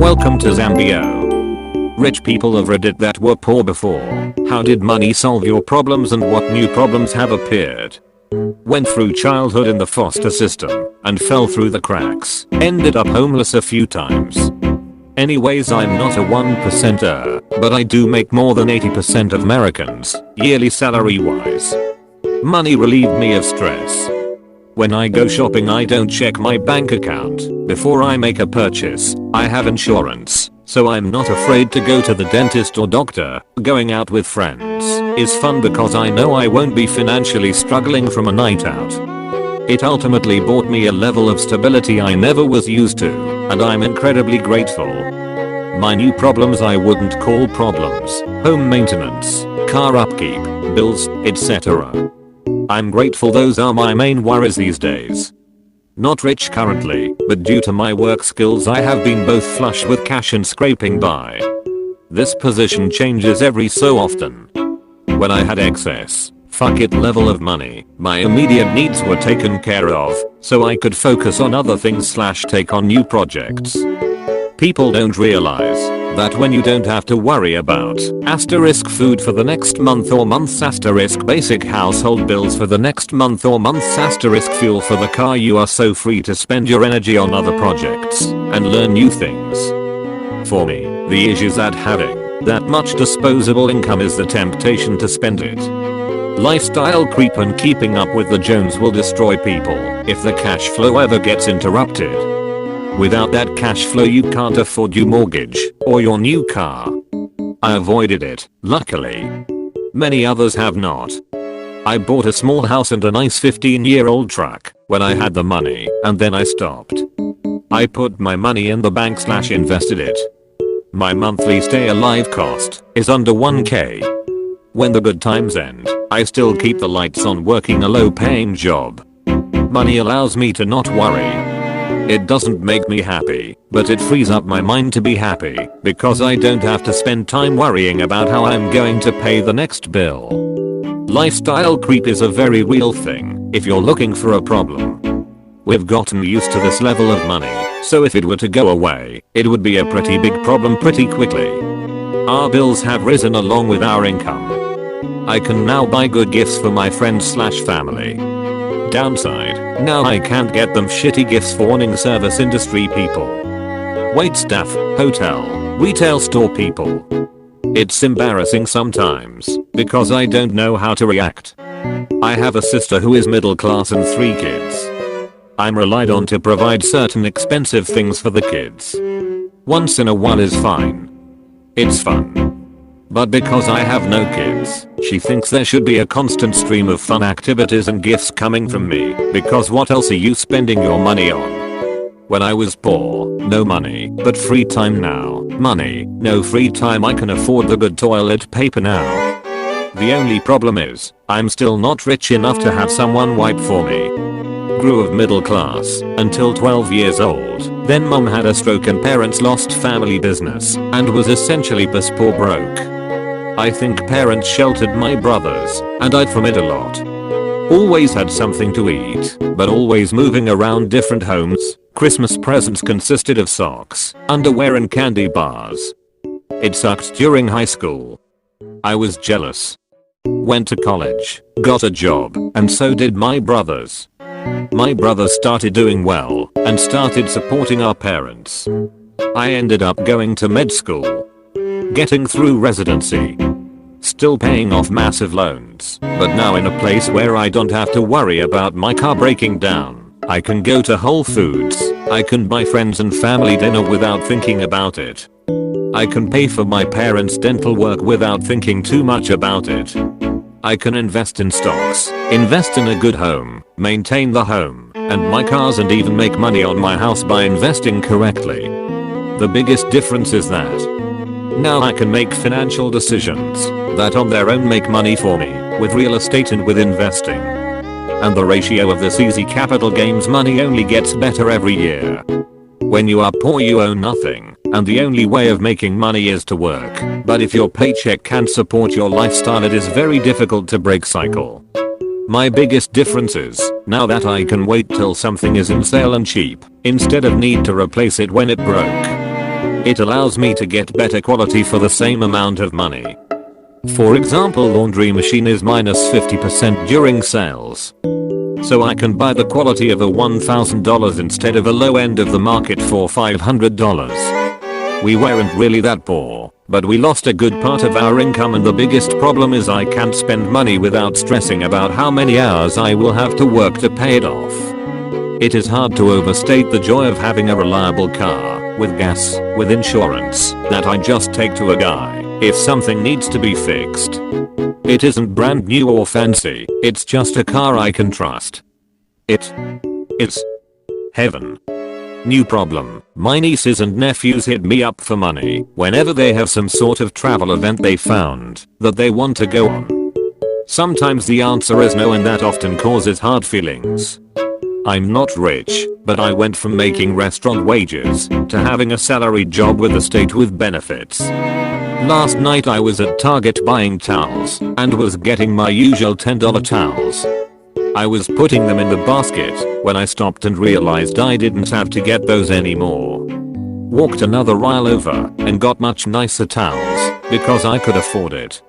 Welcome to Zambi0. Rich people of Reddit that were poor before. How did money solve your problems and what new problems have appeared? Went through childhood in the foster system and fell through the cracks. Ended up homeless a few times. Anyways, I'm not a 1%er, but I do make more than 80% of Americans, yearly salary wise. Money relieved me of stress. When I go shopping I don't check my bank account before I make a purchase. I have insurance, so I'm not afraid to go to the dentist or doctor. Going out with friends is fun because I know I won't be financially struggling from a night out. It ultimately brought me a level of stability I never was used to, and I'm incredibly grateful. My new problems I wouldn't call problems: home maintenance, car upkeep, bills, etc. I'm grateful those are my main worries these days. Not rich currently, but due to my work skills I have been both flush with cash and scraping by. This position changes every so often. When I had excess, fuck it level of money, my immediate needs were taken care of, so I could focus on other things / take on new projects. People don't realize that when you don't have to worry about food for the next month or months * basic household bills for the next month or months * fuel for the car, you are so free to spend your energy on other projects and learn new things. For me, the issue is that having that much disposable income is the temptation to spend it. Lifestyle creep and keeping up with the Jones will destroy people if the cash flow ever gets interrupted. Without that cash flow you can't afford your mortgage or your new car. I avoided it, luckily. Many others have not. I bought a small house and a nice 15-year-old truck when I had the money, and then I stopped. I put my money in the bank / invested it. My monthly stay alive cost is under 1k. When the good times end, I still keep the lights on working a low-paying job. Money allows me to not worry. It doesn't make me happy, but it frees up my mind to be happy because I don't have to spend time worrying about how I'm going to pay the next bill. Lifestyle creep is a very real thing if you're looking for a problem. We've gotten used to this level of money, so if it were to go away, it would be a pretty big problem pretty quickly. Our bills have risen along with our income. I can now buy good gifts for my friends / family. Downside, now I can't get them shitty gifts for wanting service industry people. Wait staff, hotel, retail store people. It's embarrassing sometimes because I don't know how to react. I have a sister who is middle class and 3 kids. I'm relied on to provide certain expensive things for the kids. Once in a while is fine. It's fun. But because I have no kids, she thinks there should be a constant stream of fun activities and gifts coming from me, because what else are you spending your money on? When I was poor, no money, but free time now. Money, no free time. I can afford the good toilet paper now. The only problem is, I'm still not rich enough to have someone wipe for me. Grew of middle class until 12 years old. Then mom had a stroke and parents lost family business and was essentially piss poor broke. I think parents sheltered my brothers and I'd from it a lot. Always had something to eat, but always moving around different homes. Christmas presents consisted of socks, underwear and candy bars. It sucked during high school. I was jealous. Went to college, got a job, and so did my brothers. My brother started doing well and started supporting our parents. I ended up going to med school, getting through residency, still paying off massive loans, but now in a place where I don't have to worry about my car breaking down. I can go to Whole Foods, I can buy friends and family dinner without thinking about it. I can pay for my parents' dental work without thinking too much about it. I can invest in stocks, invest in a good home, maintain the home, and my cars, and even make money on my house by investing correctly. The biggest difference is that now I can make financial decisions that on their own make money for me, with real estate and with investing. And the ratio of this easy capital gains money only gets better every year. When you are poor you own nothing, and the only way of making money is to work. But if your paycheck can't support your lifestyle it is very difficult to break cycle. My biggest difference is, now that I can wait till something is in sale and cheap, instead of need to replace it when it broke. It allows me to get better quality for the same amount of money. For example, laundry machine is minus 50% during sales. So I can buy the quality of a $1,000 instead of a low end of the market for $500. We weren't really that poor, but we lost a good part of our income, and the biggest problem is I can't spend money without stressing about how many hours I will have to work to pay it off. It is hard to overstate the joy of having a reliable car, with gas, with insurance, that I just take to a guy if something needs to be fixed. It isn't brand new or fancy, it's just a car I can trust. It's heaven. New problem. My nieces and nephews hit me up for money whenever they have some sort of travel event they found that they want to go on. Sometimes the answer is no, and that often causes hard feelings. I'm not rich, but I went from making restaurant wages to having a salaried job with a state with benefits. Last night I was at Target buying towels and was getting my usual $10 towels. I was putting them in the basket when I stopped and realized I didn't have to get those anymore. Walked another aisle over and got much nicer towels because I could afford it.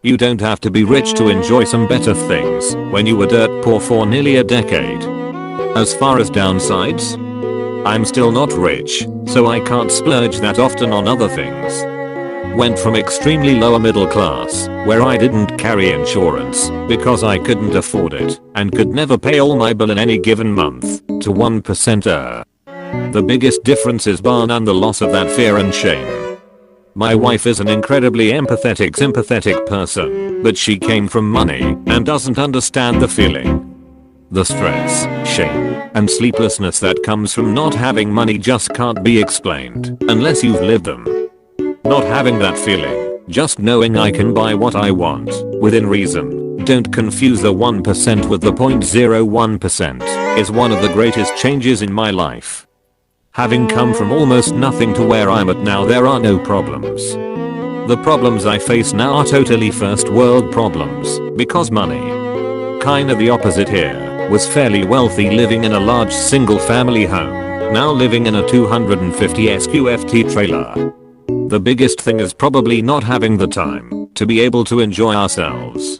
You don't have to be rich to enjoy some better things when you were dirt poor for nearly a decade. As far as downsides, I'm still not rich, so I can't splurge that often on other things. Went from extremely lower middle class, where I didn't carry insurance because I couldn't afford it and could never pay all my bill in any given month, to 1%er. The biggest difference is bar none the loss of that fear and shame. My wife is an incredibly sympathetic person, but she came from money and doesn't understand the feeling. The stress, shame, and sleeplessness that comes from not having money just can't be explained unless you've lived them. Not having that feeling, just knowing I can buy what I want, within reason, don't confuse the 1% with the 0.01%, is one of the greatest changes in my life. Having come from almost nothing to where I'm at now, there are no problems. The problems I face now are totally first world problems, because money. Kinda the opposite here. Was fairly wealthy, living in a large single family home, now living in a 250 SQFT trailer. The biggest thing is probably not having the time to be able to enjoy ourselves.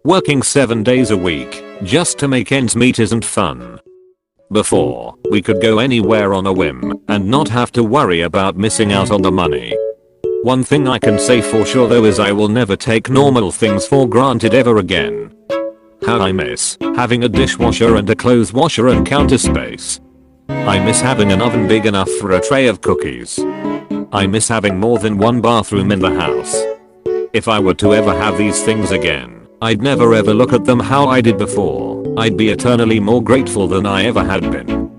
Working 7 days a week just to make ends meet isn't fun. Before, we could go anywhere on a whim and not have to worry about missing out on the money. One thing I can say for sure though is I will never take normal things for granted ever again. How I miss having a dishwasher and a clothes washer and counter space. I miss having an oven big enough for a tray of cookies. I miss having more than one bathroom in the house. If I were to ever have these things again, I'd never ever look at them how I did before. I'd be eternally more grateful than I ever had been.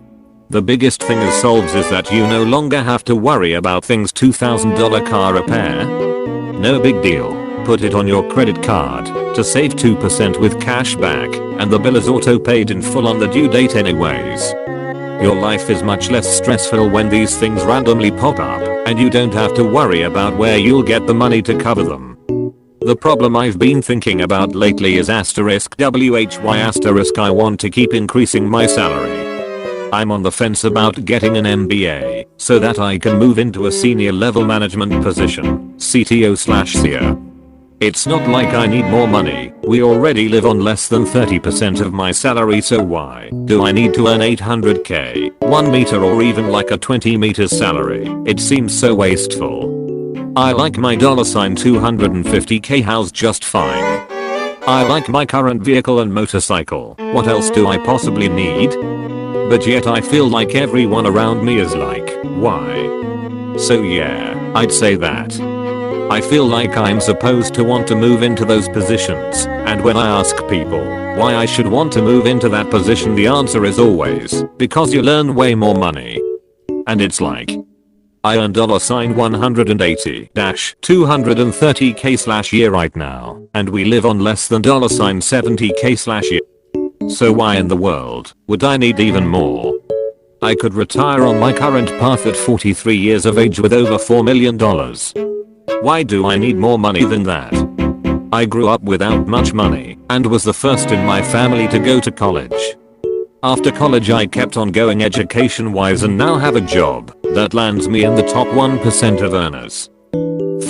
The biggest thing it solves is that you no longer have to worry about things. $2,000 car repair? No big deal. Put it on your credit card to save 2% with cash back, and the bill is auto paid in full on the due date anyways. Your life is much less stressful when these things randomly pop up and you don't have to worry about where you'll get the money to cover them. The problem I've been thinking about lately is *WHY*. I want to keep increasing my salary. I'm on the fence about getting an MBA so that I can move into a senior level management position, CTO/CEO. It's not like I need more money, we already live on less than 30% of my salary, so why do I need to earn 800k, 1 meter or even like a 20 meters salary? It seems so wasteful. I like my $250k house just fine. I like my current vehicle and motorcycle, what else do I possibly need? But yet I feel like everyone around me is like, why? So yeah, I'd say that. I feel like I'm supposed to want to move into those positions, and when I ask people why I should want to move into that position, the answer is always, because you'll earn way more money. And it's like, I earn $180-230k/year right now, and we live on less than $70k/year. So why in the world would I need even more? I could retire on my current path at 43 years of age with over $4 million. Why do I need more money than that? I grew up without much money and was the first in my family to go to college. After college I kept on going education wise and now have a job That lands me in the top 1% of earners.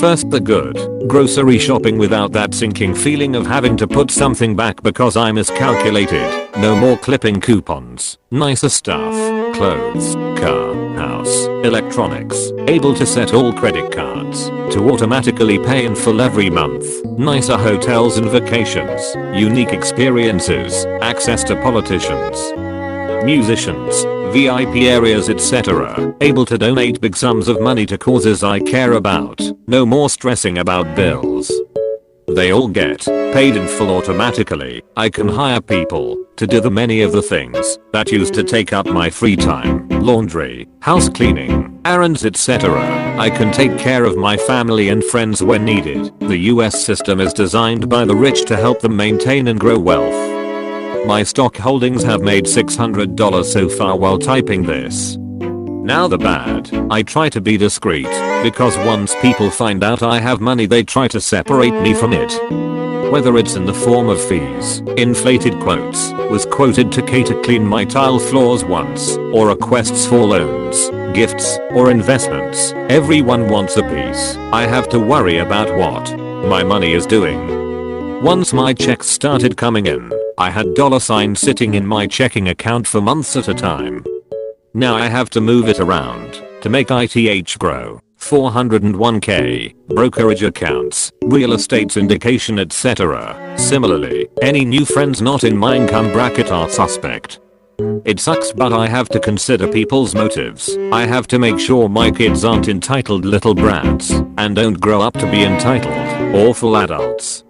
First, the good. Grocery shopping without that sinking feeling of having to put something back because I miscalculated. No more clipping coupons. Nicer stuff. Clothes, car, house, electronics. Able to set all credit cards to automatically pay in full every month. Nicer hotels and vacations. Unique experiences. Access to politicians, musicians, VIP areas, etc. Able to donate big sums of money to causes I care about. No more stressing about bills. They all get paid in full automatically. I can hire people to do the many of the things that used to take up my free time. Laundry, house cleaning, errands, etc. I can take care of my family and friends when needed. The US system is designed by the rich to help them maintain and grow wealth. My stock holdings have made $600 so far while typing this. Now the bad. I try to be discreet because once people find out I have money they try to separate me from it. Whether it's in the form of fees, inflated quotes, was quoted to cater clean my tile floors once, or requests for loans, gifts, or investments. Everyone wants a piece. I have to worry about what my money is doing. Once my checks started coming in, I had $signs sitting in my checking account for months at a time. Now I have to move it around to make ITH grow. 401k, brokerage accounts, real estate syndication, etc. Similarly, any new friends not in my income bracket are suspect. It sucks, but I have to consider people's motives. I have to make sure my kids aren't entitled little brats and don't grow up to be entitled, awful adults.